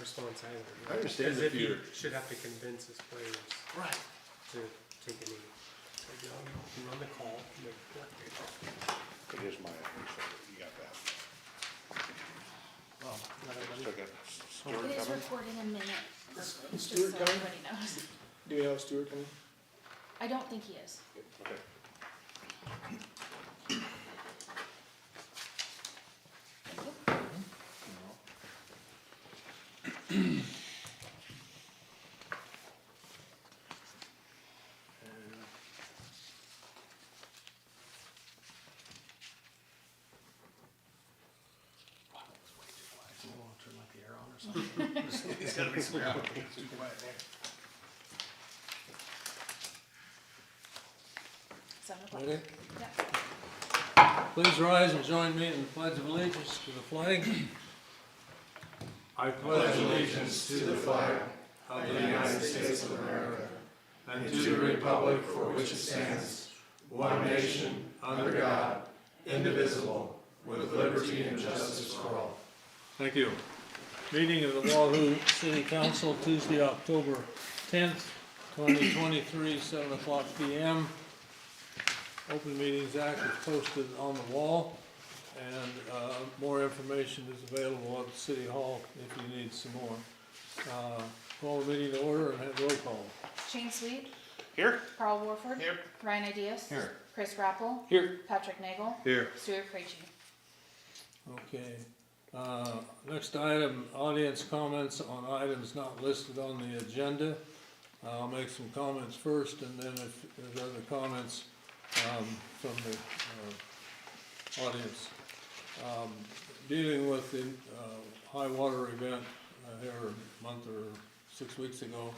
response either. I understand As if if he you're should have to convince his players right. to take a knee. Like, no, you can run the call. Make it work. It is my official, you got that. Well, not everybody. Still got Stuart It is coming? recording a minute, Is just so Stuart coming? everybody knows. Do we have Stuart coming? I don't think he is. Okay. Thank you. Turn like the air on or something. It's gotta be some it's too quiet there. 7 o'clock. Ready? Yeah. Please rise and join me in the Pledge of Allegiance to the flag. I pledge allegiance to the flag of the United States of America and to the republic for which it stands, one nation, under God, indivisible, with liberty and justice for all. Thank you. Meeting of the Wahoo City Council, Tuesday, October 10th, 2023, 7 o'clock p.m. Open Meetings Act is posted on the wall, and more information is available at City Hall if you need some more. Call the meeting to order and have roll call. Shane Sweet, Here? Carl Warford. Here. Ryan Ideas. Here. Chris Grapple. Here. Patrick Nagel. Here. Stuart Krejci. Okay. Next item, audience comments on items not listed on the agenda. I'll make some comments first, and then if there's other comments from the audience. Dealing with the high water event here a month or 6 weeks ago,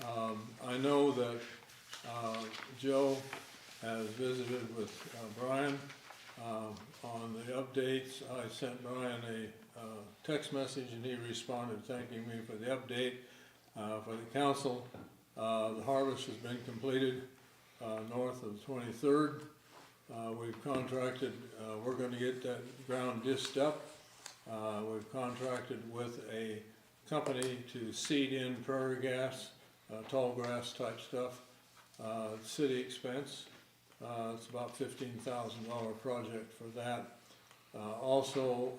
I know that Joe has visited with Brian on the updates. I sent Brian a text message and he responded thanking me for the update. For the council, the harvest has been completed north of the 23rd. We've contracted, we're going to get that ground disced up. We've contracted with a company to seed in prairie grass, tall grass type stuff, city expense. It's about $15,000 project for that. Also,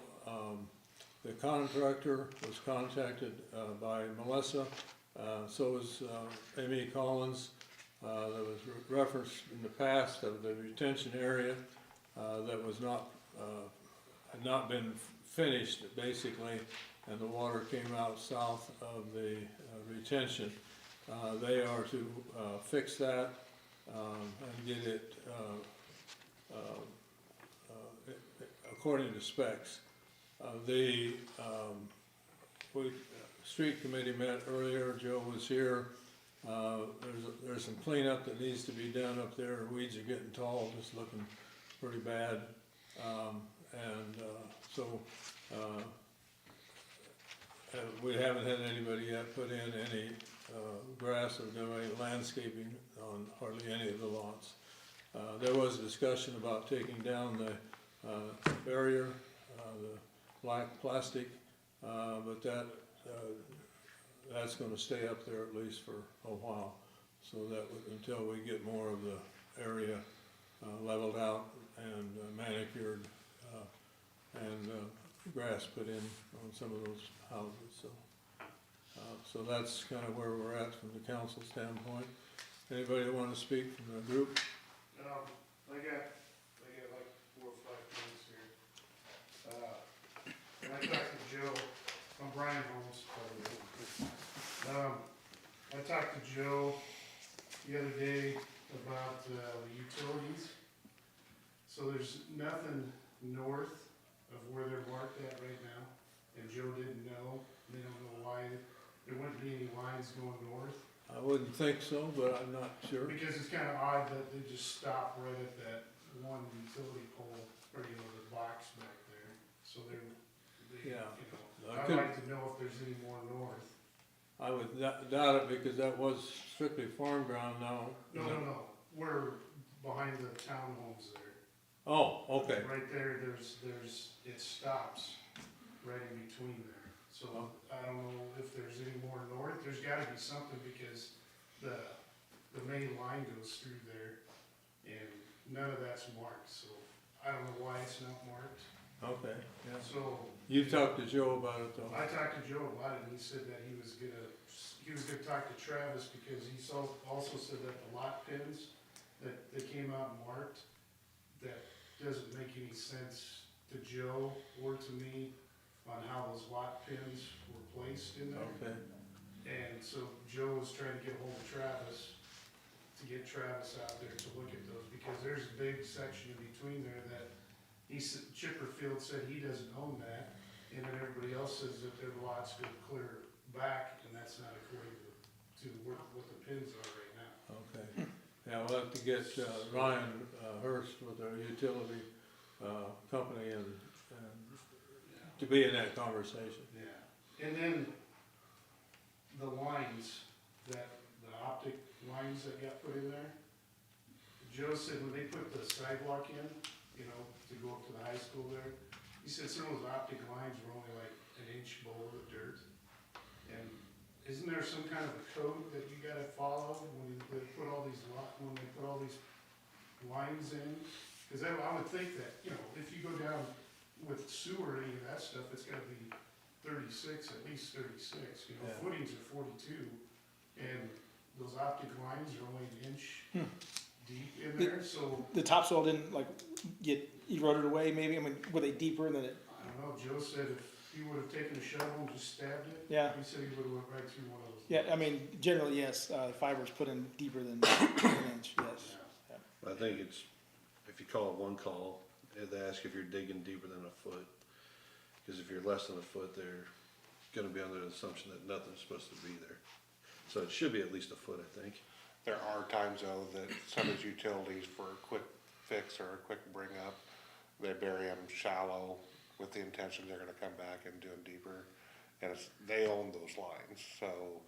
the contractor was contacted by Melissa, so was Amy Collins. There was reference in the past of the retention area that was not had not been finished basically, and the water came out south of the retention. They are to fix that and get it according to specs. The street committee met earlier. Joe was here. There's some cleanup that needs to be done up there. Weeds are getting tall, just looking pretty bad. So we haven't had anybody yet put in any grass or do any landscaping on hardly any of the lots. There was a discussion about taking down the barrier, the black plastic, but that's going to stay up there at least for a while, so that until we get more of the area leveled out and manicured and grass put in on some of those houses. So that's kind of where we're at from the council standpoint. Anybody want to speak from the group? I got like 4 or 5 things here. When I talked to Joe, I'm Brian Holmes, by the way. I talked to Joe the other day about the utilities. So there's nothing north of where they're marked at right now, and Joe didn't know. They don't know why there wouldn't be any lines going north. I wouldn't think so, but I'm not sure. Because it's kind of odd that they just stop right at that one utility pole, or the box back there. So they Yeah. I'd like to know if there's any more north. I would doubt it because that was strictly farm ground now. No. We're behind the townhomes there. Oh, okay. Right there, it stops right in between there. So I don't know if there's any more north, there's gotta be something because the main line goes through there and none of that's marked, so I don't know why it's not marked. Okay, yeah. So You talked to Joe about it though. I talked to Joe about it and he said that he was gonna talk to Travis because he also said that the lot pins that they came out marked, that doesn't make any sense to Joe or to me on how those lot pins were placed in there. Okay, And so Joe was trying to get a hold of Travis, to get Travis out there to look at those, because there's a big section in between there that Chipperfield said he doesn't own that, and then everybody else says that their lots go clear back, and that's not according to what the pins are right now. okay. Yeah, we'll have to get Ryan Hurst with our utility company and to be in that conversation. Yeah, and then the lines, the optic lines that got put in there, Joe said when they put the sidewalk in, you know, to go up to the high school there, he said some of those optic lines were only like an inch below the dirt. And isn't there some kind of a code that you gotta follow when they put all these lines in? Cause I would think that, you know, if you go down with sewer or any of that stuff, it's gotta be 36, at least 36, you know, Yeah. footings are 42, and those optic lines are only an inch deep in there, so, The topsoil didn't like get eroded away maybe? I mean, were they deeper than it? I don't know, Joe said if he would've taken a shovel and just stabbed it, Yeah. he said he would've went right through one of those. Yeah, I mean, generally, yes, fibers put in deeper than an inch, yes. I think it's, if you call it one call, they ask if you're digging deeper than a foot. Cause if you're less than a foot, they're gonna be under the assumption that nothing's supposed to be there. So it should be at least a foot, I think. There are times though that some of these utilities for a quick fix or a quick bring up, they bury them shallow with the intention they're gonna come back and do them deeper. And they own those lines, so,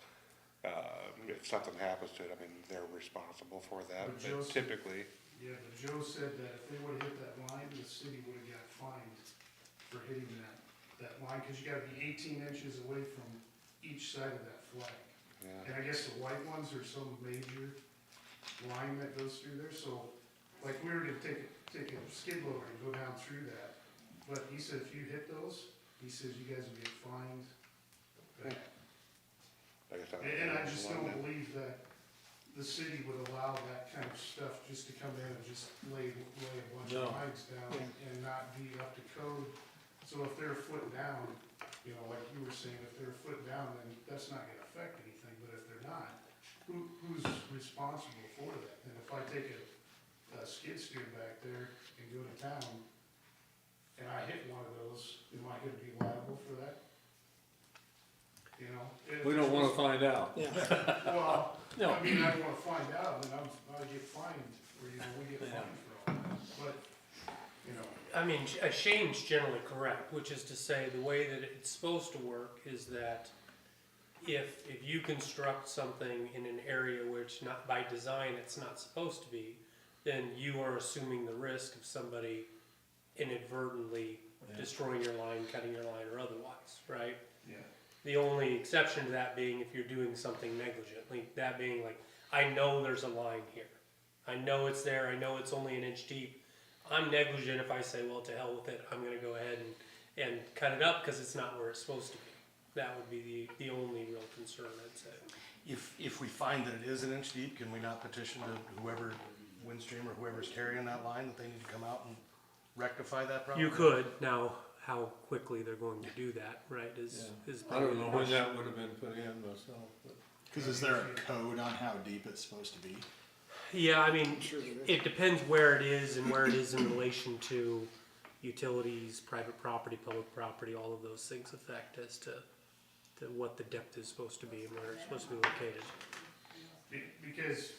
if something happens to it, I mean, they're responsible for that, But Joe but said- typically, Yeah, but Joe said that if they would've hit that line, the city would've got fined for hitting that line, cause you gotta be 18 inches away from each side of that flag. yeah. And I guess the white ones are some major line that goes through there, so, like, we were gonna take a skid loader and go down through that. But he said if you hit those, he says you guys will get fined. bad. Like I said, And I just one don't that- believe that the city would allow that kind of stuff just to come in and just lay a bunch No. of lines down and not be up to code. So if they're a foot down, you know, like you were saying, if they're a foot down, then that's not gonna affect anything, but if they're not, who's responsible for that? And if I take a skid steer back there and go to town, and I hit one of those, am I gonna be liable for that? You know? We don't wanna find out. Yeah, Well, No. I mean, I wanna find out, and I get fined, or, you know, we get Yeah. fined for all that, but, you know, I mean, Shane's generally correct, which is to say, the way that it's supposed to work is that if you construct something in an area which not by design it's not supposed to be, then you are assuming the risk of somebody inadvertently Yeah. destroying your line, cutting your line, or otherwise, right? yeah. The only exception to that being if you're doing something negligently, that being like, I know there's a line here. I know it's there, I know it's only an inch deep. I'm negligent if I say, well, to hell with it, I'm gonna go ahead and cut it up because it's not where it's supposed to be. That would be the only real concern, I'd say. If we find that it is an inch deep, can we not petition to whoever, Windstream or whoever's carrying that line, that they need to come out and rectify that problem? You could, now, how quickly they're going to do that, right, is I don't know when probably- that would have been put in myself, but. Because is there a code on how deep it's supposed to be? Yeah, I mean, it depends where it is and where it is in relation to utilities, private property, public property, all of those things affect as to what the depth is supposed to be and where it's supposed to be located. Because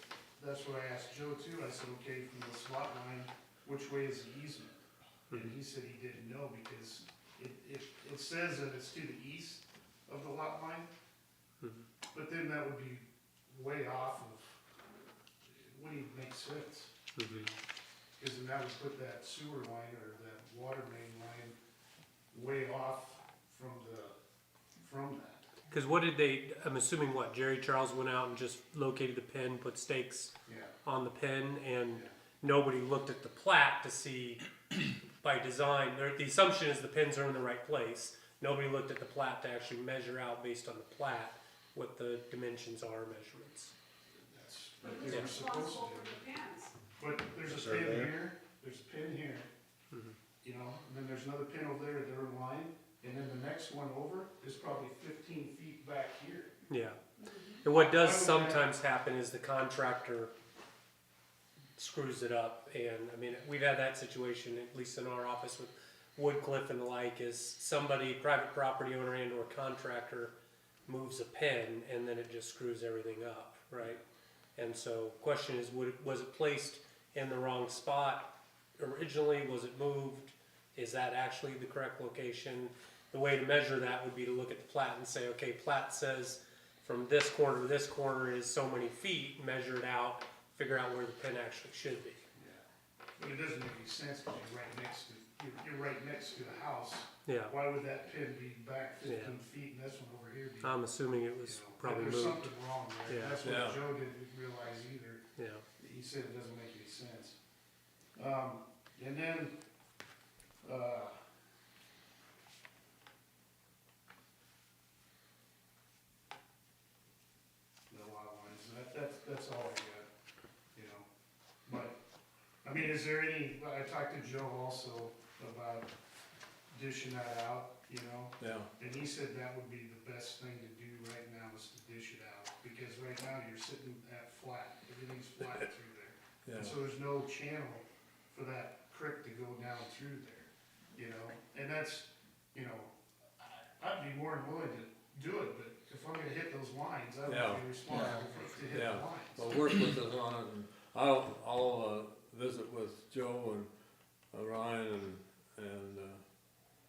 that's what I asked Joe too, I said, okay, from the slot line, which way is the easement? And he said he didn't know because it says that it's to the east of the lot line, but then that would be way off of, it wouldn't even make sense. Because then that would put that sewer line or that water main line way off from that. Cause what did they, I'm assuming what, Jerry Charles went out and just located the pin, put stakes Yeah, on the pin, and yeah. nobody looked at the plat to see by design, the assumption is the pins are in the right place. Nobody looked at the plat to actually measure out based on the plat what the dimensions are, measurements. That's what they were supposed to do. But there's a Is there pin there? here, there's a pin here, you know, and then there's another pin over there, they're in line, and then the next one over is probably 15 feet back here. Yeah. And what does Why would that- sometimes happen is the contractor screws it up, and I mean, we've had that situation, at least in our office with Woodcliff and the like, is somebody, private property owner and or contractor moves a pin and then it just screws everything up, right? And so question is, was it placed in the wrong spot originally? Was it moved? Is that actually the correct location? The way to measure that would be to look at the plat and say, okay, plat says from this corner to this corner is so many feet, measure it out, figure out where the pin actually should be. But it doesn't make any sense because you're right next to the house. Yeah, Why would that pin be back 15 Yeah. feet and this one over here be? I'm assuming it was you know, probably there's moved. something wrong there. Yeah. That's what Yeah. Joe didn't realize either. Yeah, He said it doesn't make any sense. And then, the lot lines, that's all I got, you know. But, I mean, is there any, I talked to Joe also about dishing that out, you know? Yeah, And he said that would be the best thing to do right now is to dish it out, because right now you're sitting at flat, everything's flat through there. yeah, And so there's no channel for that creek to go down through there, you know? And that's, you know, I'd be more than willing to do it, but if I'm gonna hit those lines, I Yeah. would be responsible to hit yeah. the lines. Well, work with us on it, and I'll visit with Joe and Ryan and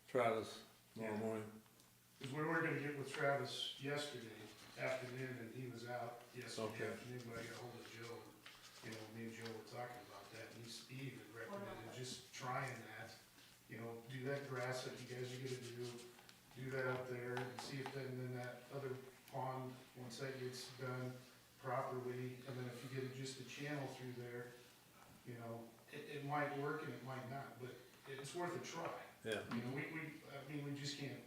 Travis tomorrow Yeah. morning. Cause we were gonna get with Travis yesterday afternoon, and he was out yesterday Okay. afternoon, but I got hold of Joe, and, you know, me and Joe were talking about that, and he even recommended just trying that, you know, do that grass that you guys are gonna do that up there, and see if then that other pond, once that gets done properly, and then if you get just a channel through there, you know, it might work and it might not, but it's worth a try. Yeah, You know, I mean, we just can't,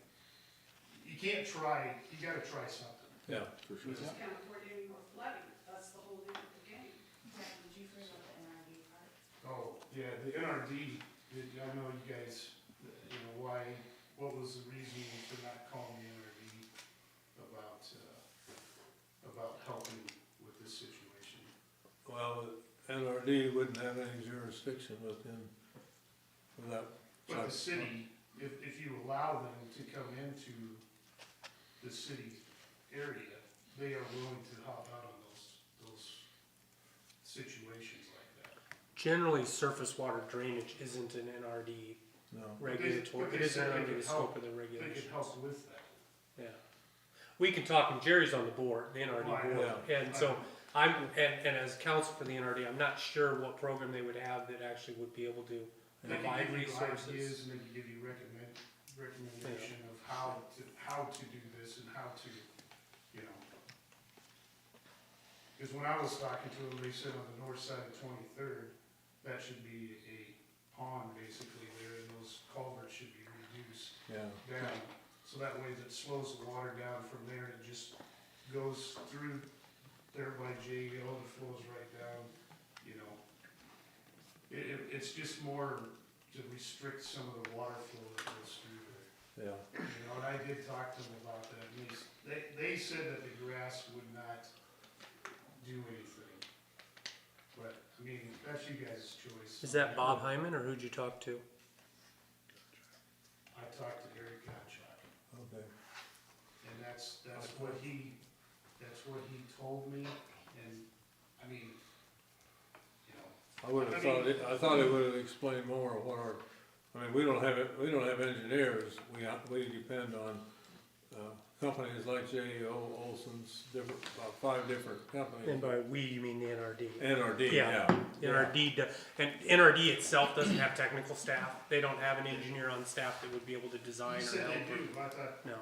you can't try, you gotta try something. yeah. For sure. Just can't afford any more flooding, that's the whole name of the game. Did you forget the NRD part? Oh, yeah, the NRD, I know you guys, you know, what was the reason for not calling the NRD about helping with this situation? Well, NRD wouldn't have any jurisdiction within that. But the city, if you allow them to come into the city area, they are willing to help out on those situations like that. generally surface water drainage isn't an NRD No, regulatory, but it they isn't said they under the could scope help. of the They regulations. could help with that. Yeah. We can talk, and Jerry's on the board, the NRD Oh, I know. board, and so and as counsel for the NRD, I'm not sure what program they would have that actually would be able to They can provide give you resources. ideas and they can give you recommendation of how to do this and how to, you know. Cause when I was talking to them, they said on the north side of 23rd, that should be a pond basically there, and those culverts should be reduced yeah, down. So that way that slows the water down from there and it just goes through there by JEO and flows right down, you know. It's just more to restrict some of the water flow that goes through there. yeah. You know, and I did talk to them about that, and they said that the grass would not do anything. But, I mean, that's you guys' choice. Is that Bob Hyman, or who'd you talk to? I talked to Eric Gottschalk. Okay. And that's what he told me, and, I mean, you know, I would have thought, I thought it would have explained more of what I mean, we don't have engineers, we depend on, companies like J.O. Olson's, about 5 different And companies. by we, you mean the NRD. NRD, Yeah. yeah. NRD, and NRD itself doesn't have technical staff. They don't have an engineer on staff that would be able to design he or said help. they do, but I thought, No.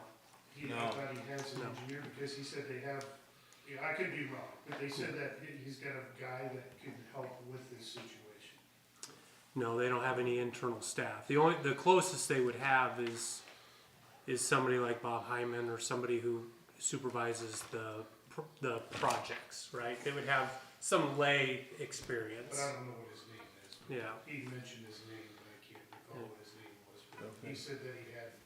I thought he has an No. engineer, because he said they have, I could be wrong, but they said that he's got a guy that could help with this situation. No, they don't have any internal staff. The closest they would have is somebody like Bob Hyman or somebody who supervises the projects, right? They would have some lay But experience. I don't know what his name is. Yeah. He mentioned his name, but I can't recall what his name was. But he Okay. said that he had,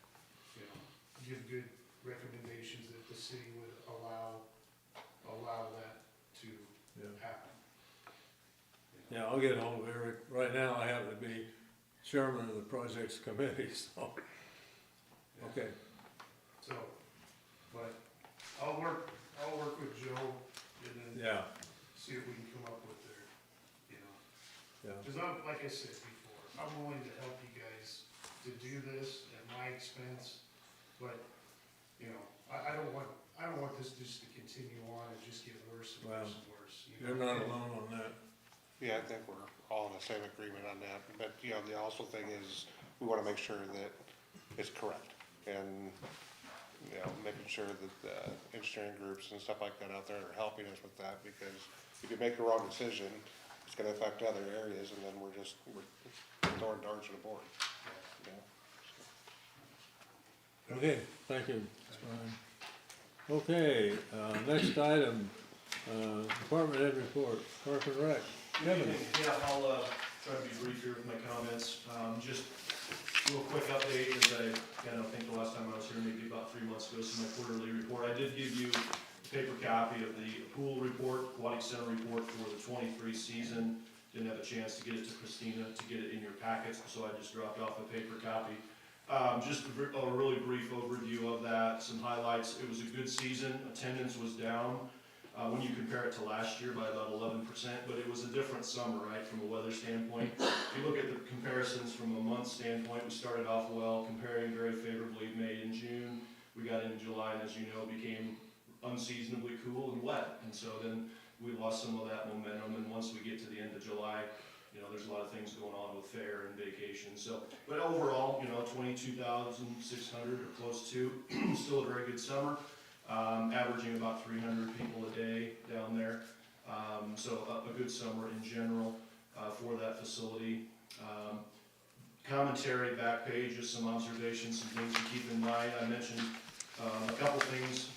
give good recommendations that the city would allow that to Yeah. happen. Yeah, I'll get hold of Eric. Right now, I happen to be chairman of the projects committee, so, okay. So, but I'll work with Joe and then Yeah, see if we can come up with their, yeah, because I'm, like I said before, I'm willing to help you guys to do this at my expense, but, I don't want this just to continue on and just get worse and worse and worse. you're not alone on that. Yeah, I think we're all in the same agreement on that, but, the also thing is, we wanna make sure that it's correct, and, making sure that the engineering groups and stuff like that out there are helping us with that, because if you make a wrong decision, it's gonna affect other areas, and then we're throwing darts at a board, Okay, thank you, Brian. Okay, next item, department head report, Park and Rec. Kevin? Yeah, I'll try to be brief here with my comments. Just a little quick update, as I think the last time I was here, maybe about 3 months ago, so my quarterly report. I did give you a paper copy of the pool report, aquatic center report for the 23 season. Didn't have a chance to get it to Christina to get it in your packets, so I just dropped off a paper copy. Just a really brief overview of that, some highlights. It was a good season. Attendance was down when you compare it to last year by about 11%, but it was a different summer, right, from a weather standpoint. If you look at the comparisons from a month standpoint, we started off well, comparing very favorably May and June. We got into July, and as you know, became unseasonably cool and wet, and so then we lost some of that momentum, and once we get to the end of July, there's a lot of things going on with fair and vacation. So, but overall, 22,600 or close to, still a very good summer. Averaging about 300 people a day down there. So a good summer in general for that facility. Commentary back page, just some observations, some things to keep in mind. I mentioned a couple things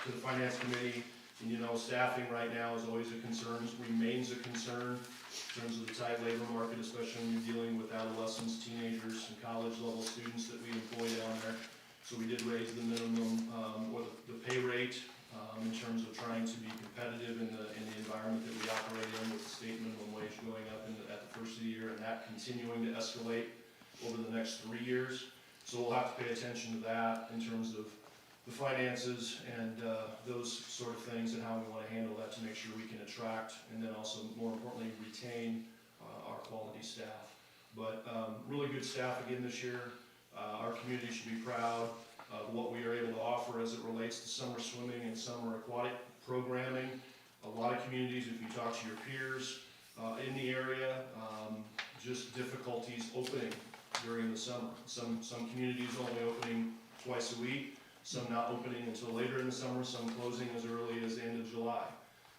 to the finance committee. And, staffing right now is always a concern, remains a concern in terms of the tight labor market, especially when you're dealing with adolescents, teenagers, and college-level students that we employ down there. So we did raise the minimum, or the pay rate, in terms of trying to be competitive in the environment that we operate in, with the state minimum wage going up at the first of the year, and that continuing to escalate over the next 3 years. So we'll have to pay attention to that in terms of the finances and those sort of things, and how we want to handle that to make sure we can attract, and then also, more importantly, retain our quality staff. But really good staff again this year. Our community should be proud of what we are able to offer as it relates to summer swimming and summer aquatic programming. A lot of communities, if you talk to your peers in the area, just difficulties opening during the summer. Some communities only opening twice a week, some not opening until later in the summer, some closing as early as the end of July.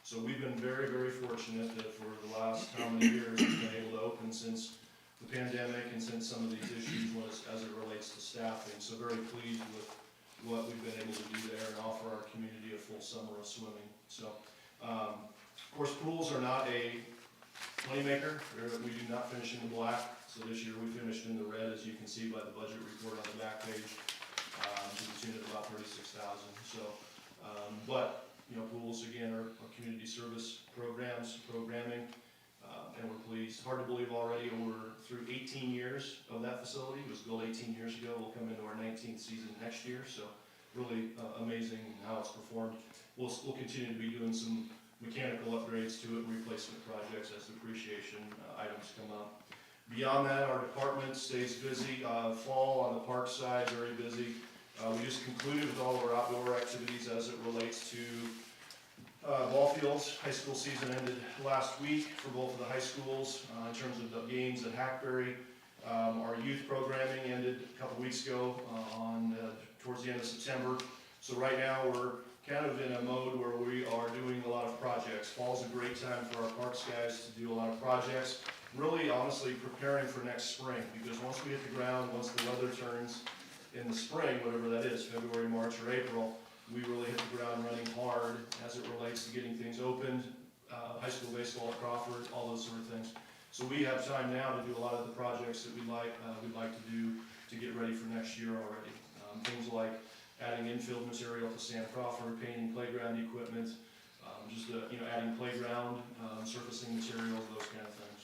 So we've been very, very fortunate that for the last how many years we've been able to open since the pandemic and since some of these issues as it relates to staffing. So very pleased with what we've been able to do there and offer our community a full summer of swimming. So, of course, pools are not a moneymaker. We do not finish in the black. So this year we finished in the red, as you can see by the budget report on the back page, to the tune of about 36,000. So, but pools again are community service programming. And we're pleased. Hard to believe already we're through 18 years of that facility. It was built 18 years ago. We'll come into our 19th season next year. So really amazing how it's performed. We'll continue to be doing some mechanical upgrades to it and replacement projects as depreciation items come up. Beyond that, our department stays busy. Fall on the park side, very busy. We just concluded with all of our outdoor activities as it relates to ball fields. High school season ended last week for both of the high schools in terms of the games at Hackberry. Our youth programming ended a couple weeks ago on towards the end of September. So right now, we're kind of in a mode where we are doing a lot of projects. Fall's a great time for our parks guys to do a lot of projects. Really, honestly, preparing for next spring, because once we hit the ground, once the weather turns in the spring, whatever that is, February, March, or April, we really hit the ground running hard as it relates to getting things opened, high school baseball at Crawford, all those sort of things. So we have time now to do a lot of the projects that we'd like to do to get ready for next year already. Things like adding infield material to Sam Crawford, painting playground equipment, adding playground, surfacing materials, those kind of things.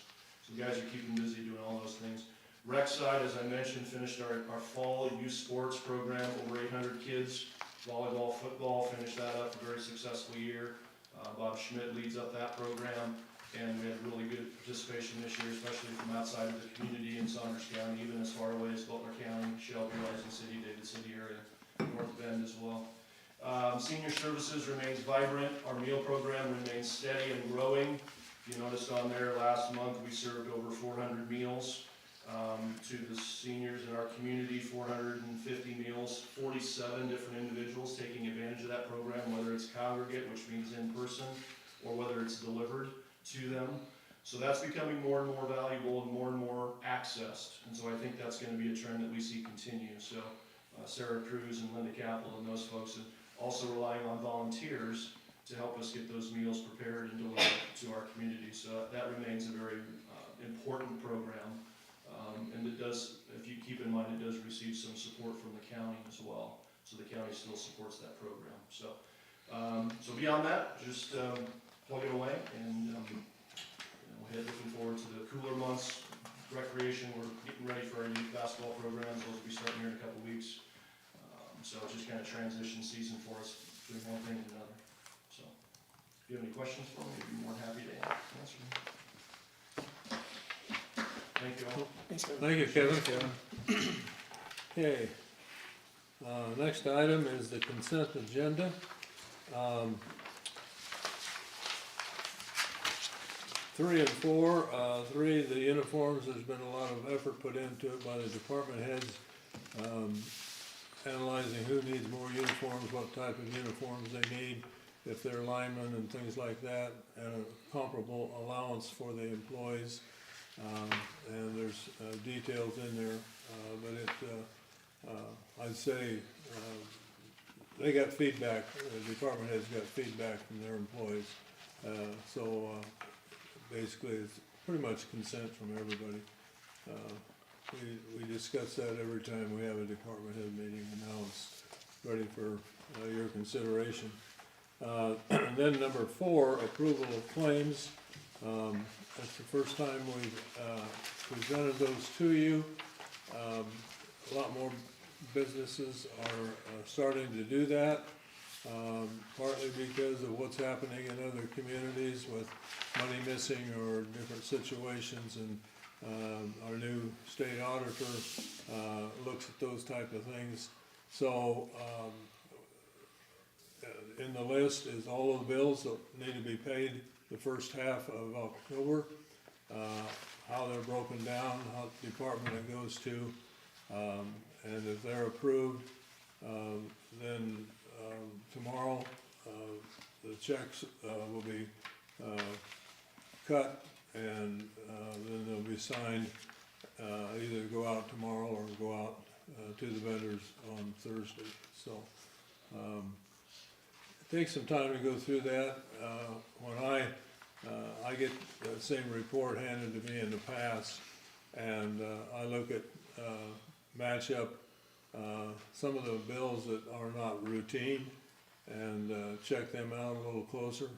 So the guys are keeping busy doing all those things. Rec side, as I mentioned, finished our fall youth sports program, over 800 kids, volleyball, football, finished that up, a very successful year. Bob Schmidt leads up that program, and we had really good participation this year, especially from outside of the community in Saunders County, even as far away as Butler County, Shelby, Rising City, David City area, North Bend as well. Senior services remains vibrant. Our meal program remains steady and growing. You noticed on there last month we served over 400 meals to the seniors in our community, 450 meals, 47 different individuals taking advantage of that program, whether it's congregate, which means in person, or whether it's delivered to them. So that's becoming more and more valuable and more accessed. And so I think that's going to be a trend that we see continue. So Sarah Cruz and Linda Capel and those folks, and also relying on volunteers to help us get those meals prepared and delivered to our community. So that remains a very important program. And it does, if you keep in mind, it does receive some support from the county as well. So the county still supports that program. So, so beyond that, just plug it away, and we're looking forward to the cooler months. Recreation, we're getting ready for our youth basketball programs. Those will be starting here in a couple weeks. So it's just kind of transition season for us, doing one thing to another. So if you have any questions for me, I'd be more than happy to answer them. Thank you all. Thanks, Kevin. Thank you, Kevin. Okay, next item is the consent agenda. 3 and 4, 3, the uniforms, there's been a lot of effort put into it by the department heads, analyzing who needs more uniforms, what type of uniforms they need, if they're linemen and things like that, and a comparable allowance for the employees. And there's details in there, but I'd say they got feedback, the department heads got feedback from their employees. So basically it's pretty much consent from everybody. We discuss that every time we have a department head meeting, and now it's ready for your consideration. And then number 4, approval of claims. That's the first time we've presented those to you. A lot more businesses are starting to do that, partly because of what's happening in other communities with money missing or different situations, and our new state auditor looks at those type of things. So in the list is all of the bills that need to be paid the first half of October, how they're broken down, how the department it goes to, and if they're approved, then tomorrow the checks will be cut, and then they'll be signed, either go out tomorrow or go out to the vendors on Thursday. So it takes some time to go through that. When I get the same report handed to me in the past, and I look at match up some of the bills that are not routine, and check them out a little closer.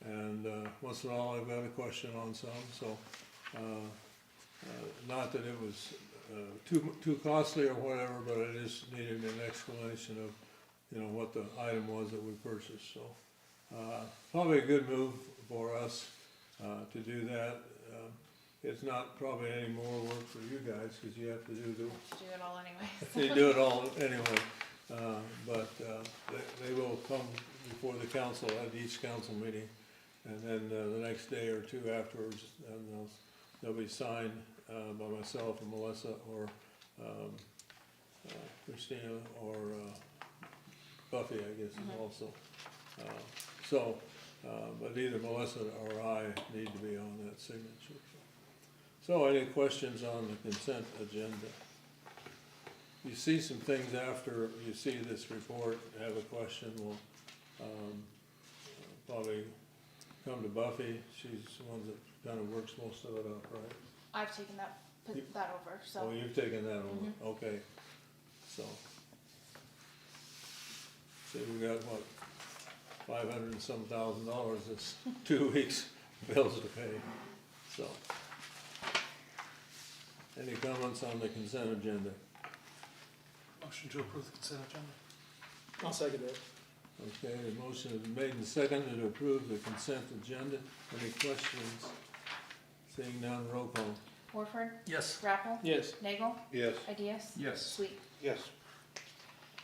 And once in a while I've got a question on some, so not that it was too costly or whatever, but I just needed an explanation of what the item was that we purchased. So probably a good move for us to do that. It's not probably any more work for you guys, because you have to do it all anyway. you do it all anyway. But they will come before the council at each council meeting, and then the next day or two afterwards, and they'll be signed by myself and Melissa, or Christina or Buffy, I guess, is also. So, but either Melissa or I need to be on that signature. So any questions on the consent agenda? You see some things after you see this report, have a question, we'll probably come to Buffy. She's the one that kind of works most of it up, right? I've taken that over, so. Oh, you've taken that over, okay. So. See, we got what, $500 and some thousand this 2 weeks bills to pay, so. Any comments on the consent agenda? Motion to approve the consent agenda. I'll second that. Okay, the motion is made and seconded to approve the consent agenda. Any questions? Seeing none, roll call. Warford, Yes. Rappel, Yes. Nagel, Yes. Ideas, Yes. Sweet. Yes.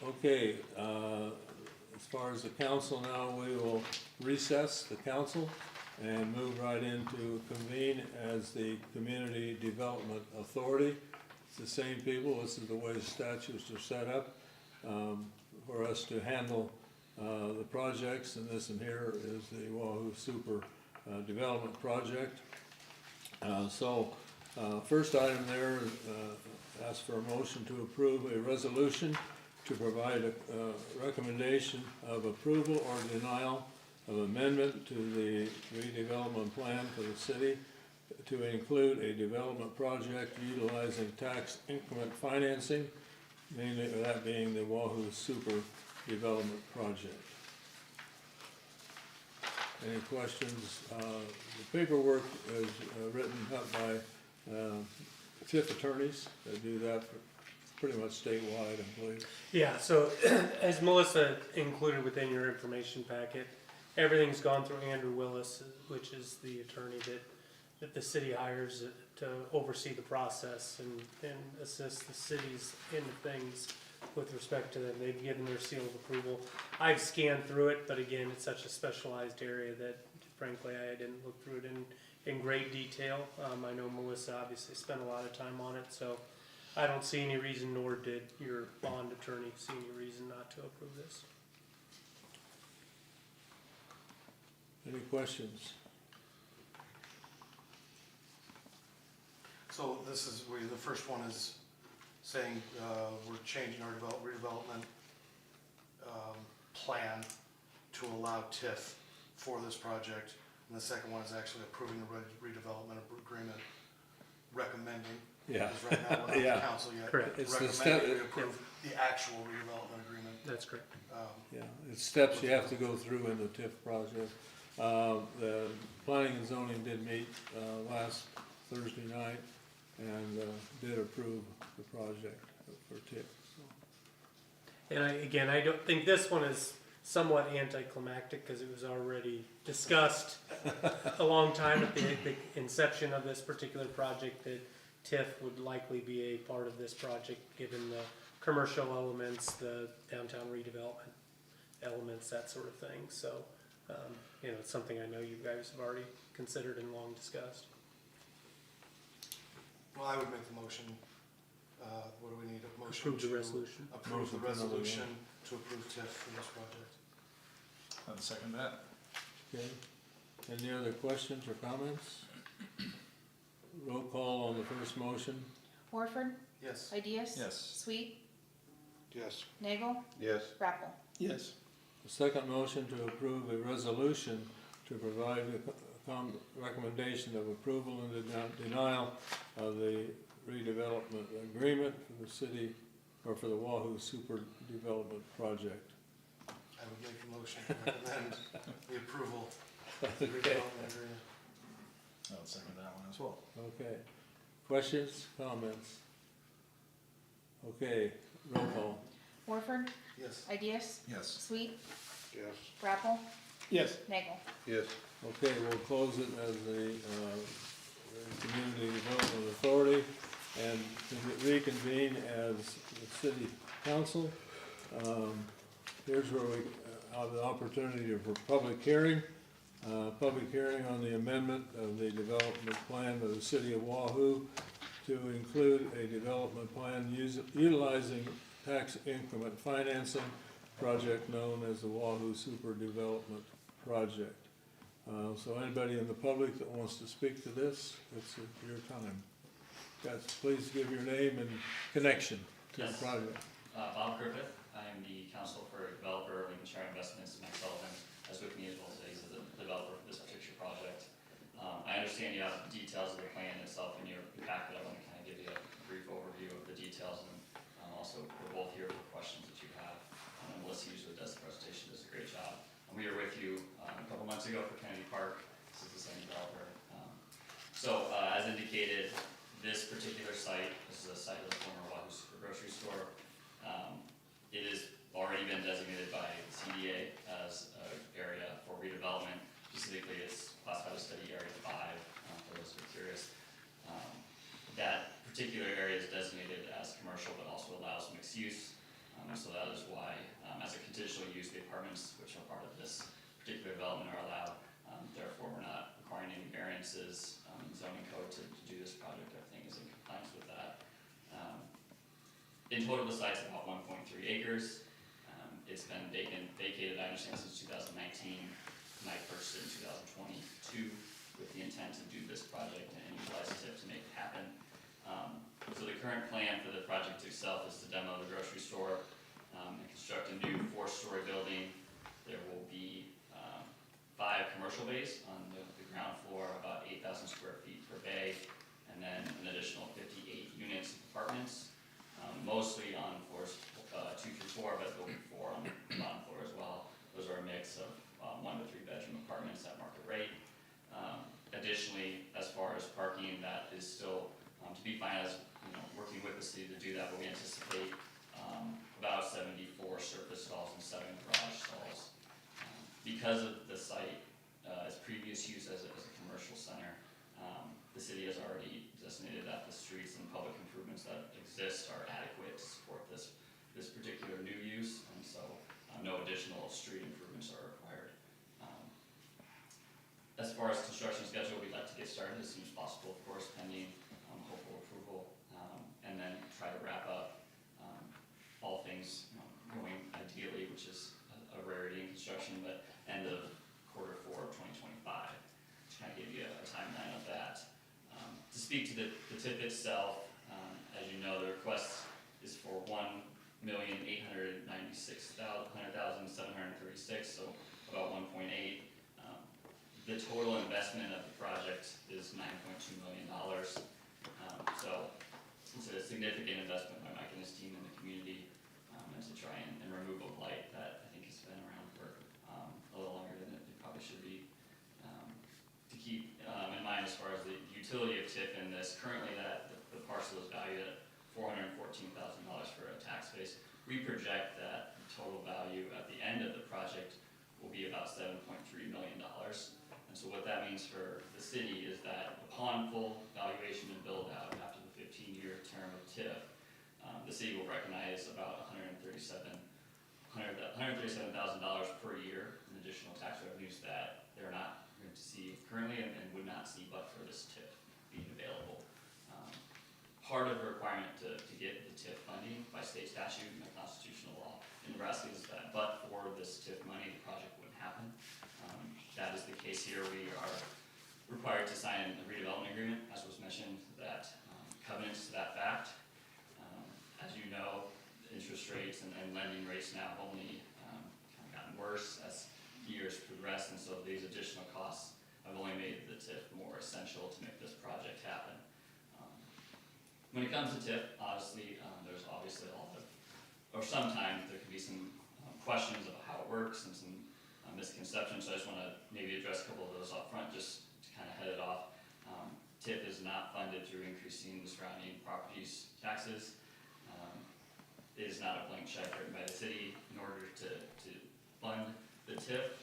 Okay, as far as the council now, we will recess the council and move right into convene as the Community Development Authority. It's the same people, this is the way the statutes are set up, for us to handle the projects, and this in here is the Wahoo Super Development Project. First item there, ask for a motion to approve a resolution to provide a recommendation of approval or denial of amendment to the redevelopment plan for the city to include a development project utilizing tax increment financing, mainly that being the Wahoo Super Development Project. Any questions? The paperwork is written up by TIF attorneys that do that for pretty much statewide, I believe. Yeah, so as Melissa included within your information packet, everything's gone through Andrew Willis, which is the attorney that the city hires to oversee the process and assist the cities in things with respect to them. They've given their seal of approval. I've scanned through it, but again, it's such a specialized area that frankly I didn't look through it in great detail. I know Melissa obviously spent a lot of time on it, so I don't see any reason, nor did your bond attorney see any reason not to approve this. Any questions? So this is, the first one is saying, we're changing our redevelopment, plan to allow TIF for this project. And the second one is actually approving the redevelopment agreement, recommending. Yeah. Because right now, we're not Yeah. the council yet. Correct. It's the step- Recommending we approve the actual redevelopment agreement. That's correct. Yeah, it's steps you have to go through in the TIF project. The planning and zoning did meet last Thursday night and did approve the project for TIF. So. And I don't think this one is somewhat anticlimactic because it was already discussed a long time at the inception of this particular project that TIF would likely be a part of this project given the commercial elements, the downtown redevelopment elements, that sort of thing. So, it's something I know you guys have already considered and long discussed. Well, I would make the motion, what do we need, a motion Approve the to resolution. approve the Motion for number resolution to approve TIF for this project. I'll second that. Okay, any other questions or comments? Roll call on the first motion. Warford, Yes. Ideas, Yes. Sweet, Yes. Nagel, Yes. Rappel. Yes. The second motion to approve a resolution to provide a recommendation of approval and denial of the redevelopment agreement for the city, or for the Wahoo Super Development Project. I would make the motion to recommend the approval of the Okay. redevelopment agreement. I'll second that one as well. Okay, questions, comments? Okay, roll call. Warford, Yes. Ideas, Yes. Sweet, Yes. Rappel, Yes. Nagel. Yes. Okay, we'll close it as the Community Development Authority and reconvene as the City Council. Here's where we have the opportunity for public hearing. Public hearing on the amendment of the development plan of the City of Wahoo to include a development plan utilizing tax increment financing project known as the Wahoo Super Development Project. So anybody in the public that wants to speak to this, it's your time. Guys, please give your name and connection to the Yes. project. Bob Griffith, I am the counsel for developer of Lincolnshire Investments. Mike Sullivan is with me as well today. He's the developer for this particular project. I understand you have the details of the plan itself in your packet. I want to kind of give you a brief overview of the details, and also we're both here for questions that you have. Melissa usually does the presentation, does a great job. We were with you a couple months ago for Kennedy Park. This is the same developer. As indicated, this particular site, this is a site of the former Wahoo Super Grocery Store. It has already been designated by CDA as an area for redevelopment. Specifically, it's classified as study area 5, for those who are curious. That particular area is designated as commercial, but also allows mixed use. So that is why, as a conditional use, the apartments, which are part of this particular development, are allowed. Therefore, we're not requiring any variances in zoning code to do this project. Everything is in compliance with that. In total, the site's about 1.3 acres. It's been vacated, I understand, since 2019. Mike purchased it in 2022 with the intent to do this project and utilize TIF to make it happen. So the current plan for the project itself is to demo the grocery store and construct a new 4-story building. There will be 5 commercial bays on the ground floor, about 8,000 square feet per bay, and then an additional 58 units of apartments, mostly on floors 2 through 4, but there'll be 4 on the bottom floor as well. Those are a mix of 1 to 3 bedroom apartments at market rate. Additionally, as far as parking, that is still to be finalized. Working with the city to do that, but we anticipate about 74 surface stalls and 7 garage stalls. Because of the site, its previous use as a commercial center, the city has already designated that the streets and public improvements that exist are adequate to support this particular new use, and so no additional street improvements are required. As far as construction schedule, we'd like to get started as soon as possible, of course, pending hopeful approval, and then try to wrap up all things going ideally, which is a rarity in construction, but end of Q4 of 2025. To kind of give you a timeline of that. To speak to the TIF itself, as you know, the request is for $1,896,736, so about 1.8. The total investment of the project is $9.2 million. So it's a significant investment by Mike and his team in the community, and to try and remove a blight that I think has been around for a little longer than it probably should be. To keep in mind as far as the utility of TIF in this, currently the parcel is valued at $414,000 for a tax base. We project that the total value at the end of the project will be about $7.3 million. And so what that means for the city is that upon full valuation and build out after the 15-year term of TIF, the city will recognize about $137,000 per year in additional tax revenues that they're not going to see currently and would not see but for this TIF being available. Part of the requirement to get the TIF funding by state statute and the constitutional law in Nebraska is that but for this TIF money, the project wouldn't happen. That is the case here. We are required to sign a redevelopment agreement, as was mentioned, that covenants to that fact. As you know, interest rates and lending rates now have only kind of gotten worse as years progress, and so these additional costs have only made the TIF more essential to make this project happen. When it comes to TIF, obviously, there's obviously sometimes there can be some questions about how it works and some misconceptions, so I just want to maybe address a couple of those up front, just to kind of head it off. TIF is not funded through increasing the surrounding properties taxes. It is not a blank check written by the city. In order to fund the TIF,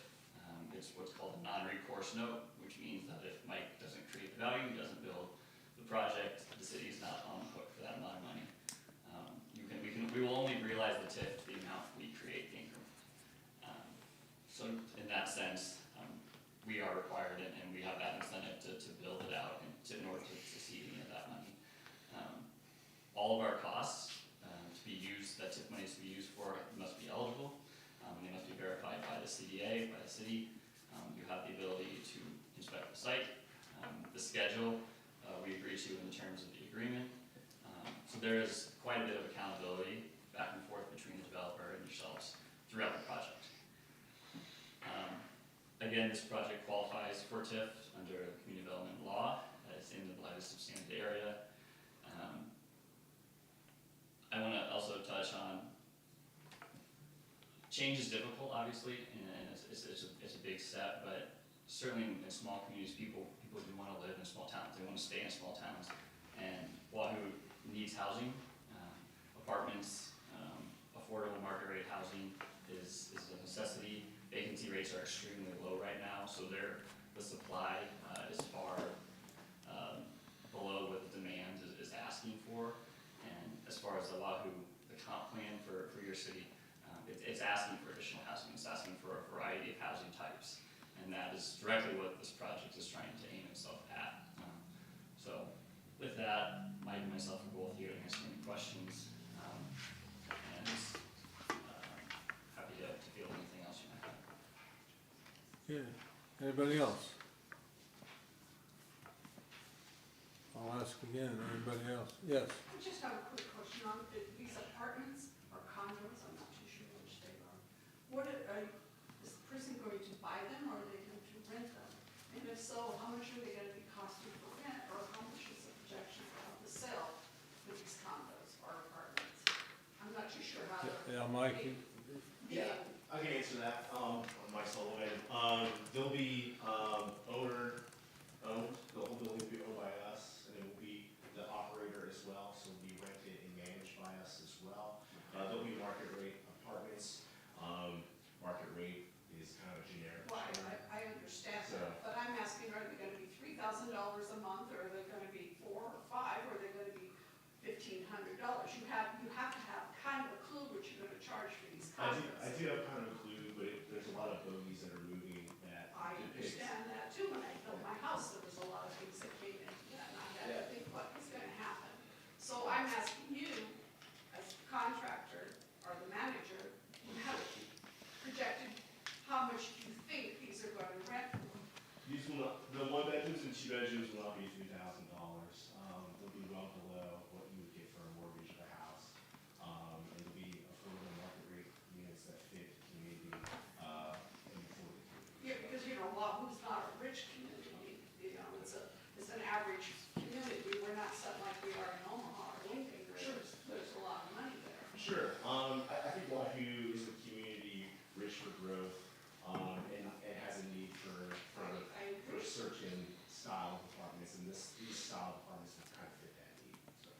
it's what's called a non-recourse note, which means that if Mike doesn't create the value, he doesn't build the project, the city is not on the hook for that amount of money. We will only realize the TIF to the amount we create the increment. So in that sense, we are required and we have that incentive to build it out and in order to see any of that money. All of our costs to be used, that TIF money by the city. You have the ability to inspect the site. The schedule, we agree to in the terms of the agreement. So there is quite a bit of accountability back and forth between the developer and yourselves throughout the project. Again, this project qualifies for TIF under community development law, as in the blighted substandard area. I want to also touch on change is difficult, obviously, and it's a big step, but certainly in small communities, people do want to live in small towns. They want to stay in small towns, and Wahoo needs housing, apartments, affordable market rate housing is a necessity. Vacancy rates are extremely low right now, so the supply is far below what the demand is asking for. And as far as the Wahoo, the comp plan for your city, it's asking for additional housing. It's asking for a variety of housing types, and that is directly what this project is trying to aim itself at. So with that, Mike and myself are both here to answer any questions, and happy to field anything else you might have. Okay, anybody else? I'll ask again, anybody else? Yes, I just have a quick question on these apartments or condos, I'm not too sure which they are. Is the person going to buy them or are they going to rent them? And if so, how much are they going to be costing for rent, or how much is the projection of the sale for these condos or apartments? I'm not too sure how they're. yeah, Mike, Yeah. I can answer that. I'm Mike Sullivan. They'll be owner owned. The whole building will be owned by us, and it will be the operator as well. So it'll be rented and managed by us as well. There'll be market rate apartments. Market rate is kind of a generic Well, term. I understand So- that, but I'm asking, are they gonna be $3,000 a month, or are they gonna be $4 or $5, or are they gonna be $1,500? You have to have kind of a clue what you're gonna charge for these I condos. do have kind of a clue, but there's a lot of bogeys that are moving that I depicts. understand that too. When I built my house, there was a lot of things that came into that, and I had to think what was gonna happen. So I'm asking you, as the contractor or the manager, you have projected how much you think these are gonna rent for. These will not, the one bedrooms and two bedrooms will not be $3,000. They'll be well below what you would get for a mortgage of a house. And they'll be affordable market rate units that fit community, and affordable. Yeah, because Wahoo's not a rich community, it's an average community. We're not set like we are in Omaha or Lincoln, where there's a lot of money there. Sure. I think Wahoo is a community rich for growth, and it has a need for I agree. certain style of apartments, and these style of apartments will kind of fit that need. So,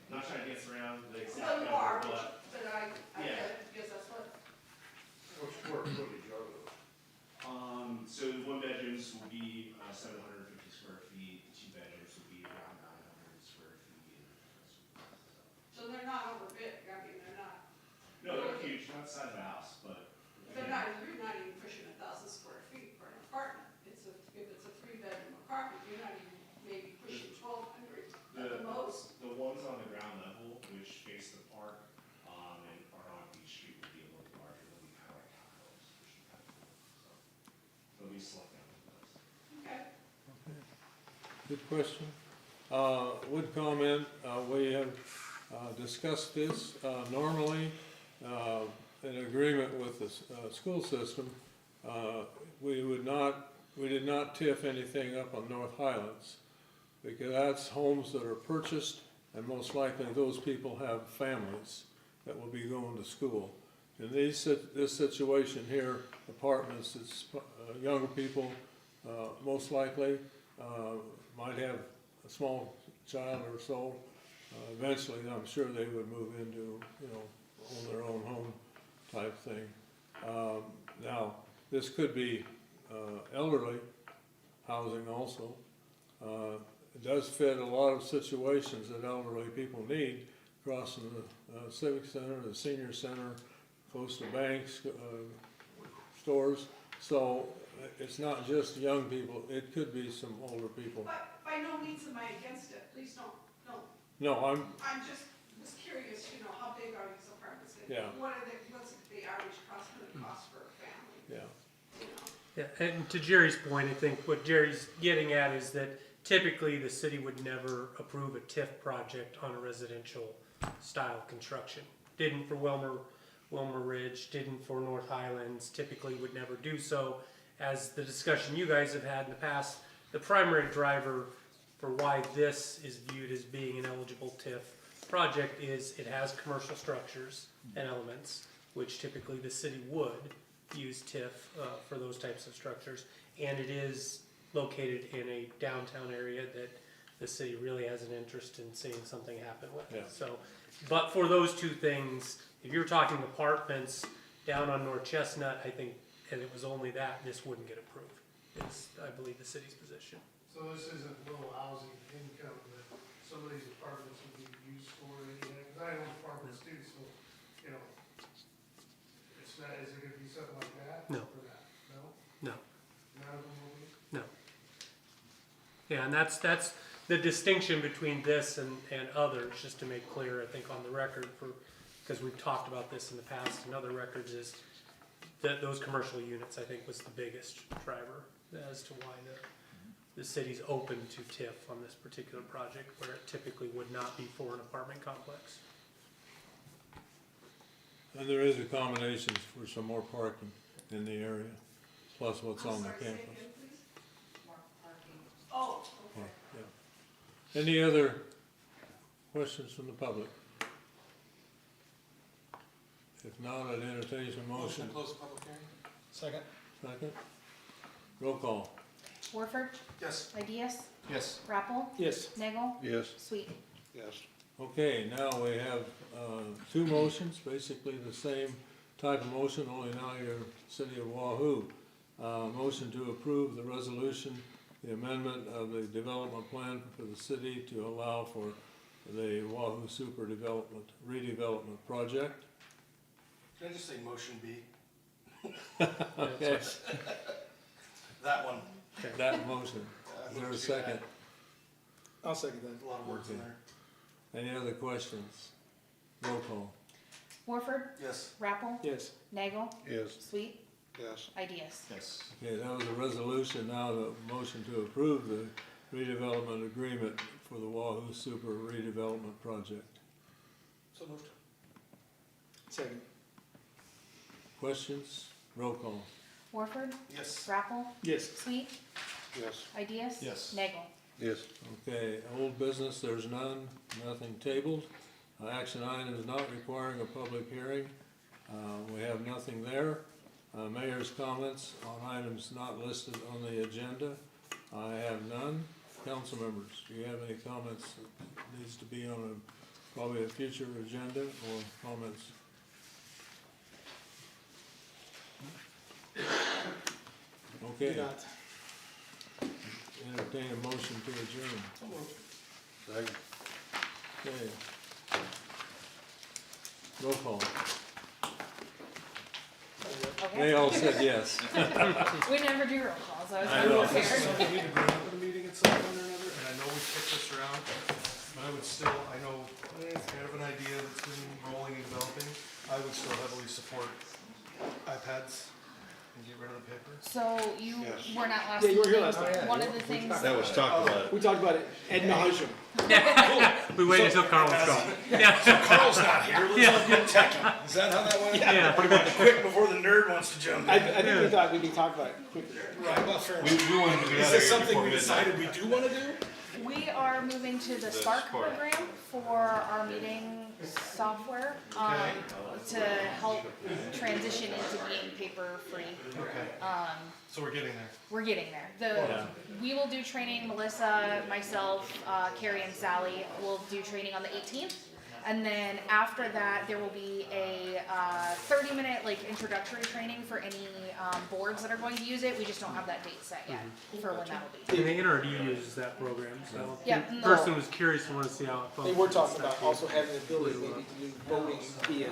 I'm not trying to guess around the exact Well, you number, are, but but I Yeah. get it, because that's what, What's square footage of it? so one bedrooms will be 750 square feet. Two bedrooms will be around 900 square feet. so they're not over big, I mean, they're not, No, they're huge, not the size of a house, but you're not even pushing 1,000 square feet for an apartment. If it's a 3-bedroom apartment, you're not even maybe pushing 1,200 at the most. The ones on the ground level, which face the park, and are on Beach Street, will be a little larger. They'll be kind of like townhomes, which is kind of cool. So they'll be select down with those. Okay. good question. Would comment, we have discussed this, normally, in agreement with the school system, we did not TIF anything up on North Highlands, because that's homes that are purchased, and most likely those people have families that will be going to school. In this situation here, apartments, it's younger people, most likely, might have a small child or so. Eventually, I'm sure they would move into, own their own home type thing. Now, this could be elderly housing also. It does fit a lot of situations that elderly people need, crossing the civic center, the senior center, close to banks, stores. So it's not just young people, it could be some older people. But by no means am I against it, please don't. No, I'm just was curious, how big are these apartments gonna be? Yeah. What's the average cost gonna cost for a family? yeah, Yeah, and to Jerry's point, I think what Jerry's getting at is that typically the city would never approve a TIF project on a residential style construction. Didn't for Wilmer Ridge, didn't for North Highlands, typically would never do so. As the discussion you guys have had in the past, the primary driver for why this is viewed as being an eligible TIF project is it has commercial structures and elements, which typically the city would use TIF for those types of structures, and it is located in a downtown area that the city really has an interest in seeing something happen with. Yeah. So, but for those two things, if you're talking apartments down on North Chestnut, I think, and it was only that, this wouldn't get approved. Is, I believe, the city's position. So this isn't low housing income that some of these apartments would be used for or anything, 'cause I own apartments too, so, you know, it's not, is it gonna be something like that? No. For that? No? No. None of them will be? No. Yeah, and that's the distinction between this and others, just to make clear, I think, on the record, because we've talked about this in the past and other records, is that those commercial units, I think, was the biggest driver as to why the city's open to TIF on this particular project, where it typically would not be for an apartment complex. And there is accommodations for some more parking in the area, plus what's on the campus. Oh, okay. Yeah. Any other questions from the public? If not, I'd entertain a motion. Close the public hearing. Second. Second. Roll call. Warford, Yes. Ideas, Yes. Rappel, Yes. Nagel, Yes. Sweet. Yes. Okay, now we have, two motions, basically the same type of motion, only now you're City of Wahoo. Motion to approve the resolution, the amendment of the development plan for the city to allow for the Wahoo Super redevelopment project. Can I just say motion B? Okay, That one, that motion. Is there a second? I'll second that. a lot of words in there. Any other questions? Roll call. Warford, Yes. Rappel, Yes. Nagel, Yes. Sweet, Yes. Ideas. Yes. Okay, that was a resolution, now the motion to approve the redevelopment agreement for the Wahoo Super redevelopment project. So moved. Second. Questions? Roll call. Warford, Yes. Rappel, Yes. Sweet, Yes. Ideas. Yes. Nagel. Yes. Okay, old business, there's none, nothing tabled. Action items not requiring a public hearing, we have nothing there. Mayor's comments on items not listed on the agenda, I have none. Council members, do you have any comments that needs to be on probably a future agenda or comments? Okay, Do not. entertain a motion to adjourn. Second. Okay. Roll call. They Okay. all said yes. We never do roll calls, I was I know. not This is prepared. something we need to bring up at a meeting at some point or another, and I know we kicked this around, but I would still, I know, it's kind of an idea that's been rolling and developing. I would still heavily support iPads and get rid of the paper. So you Yes. were not last Yeah, you were here meeting. last time. One of the things, That was talked about. We talked about it ad nauseam. We waited until Carl was gone. Carl's not here, let's all get techie. Is that how that went? Yeah. Pretty much quick before the nerd wants to jump in. I think we thought we'd be talking about it quicker. Right, well, fair We, enough. we wanted to be Is out this here something before we midnight. decided we do wanna do? we are moving to the Spark program for our meeting software, to help transition into being paper-free. Okay, so we're getting there. We're getting there. We will do training, Melissa, myself, Carrie and Sally will do training on the 18th. And then after that, there will be a 30-minute introductory training for any boards that are going to use it. We just don't have that date set yet for when that will be. And the NRD uses that program, so Yeah, the no. person was curious and wanted to see how it They functions. were talking about also having the ability maybe to do voting via.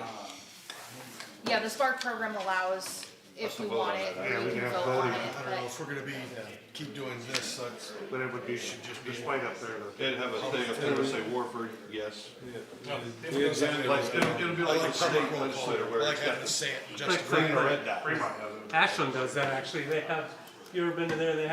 Yeah, the Spark program allows if to you vote want on it, that. or Yeah, you we can can have vote on voting. it, I don't know, but if we're gonna be, keep doing this, that's, But it would be, should just be. displayed up there. And have a thing up there to say Warford, yes. The agenda. Like, it'll be like a state legislator I where like it's having got to say it like just. green or red dot. Fremont has it. Ashland does that actually. They have, you ever been to there? They have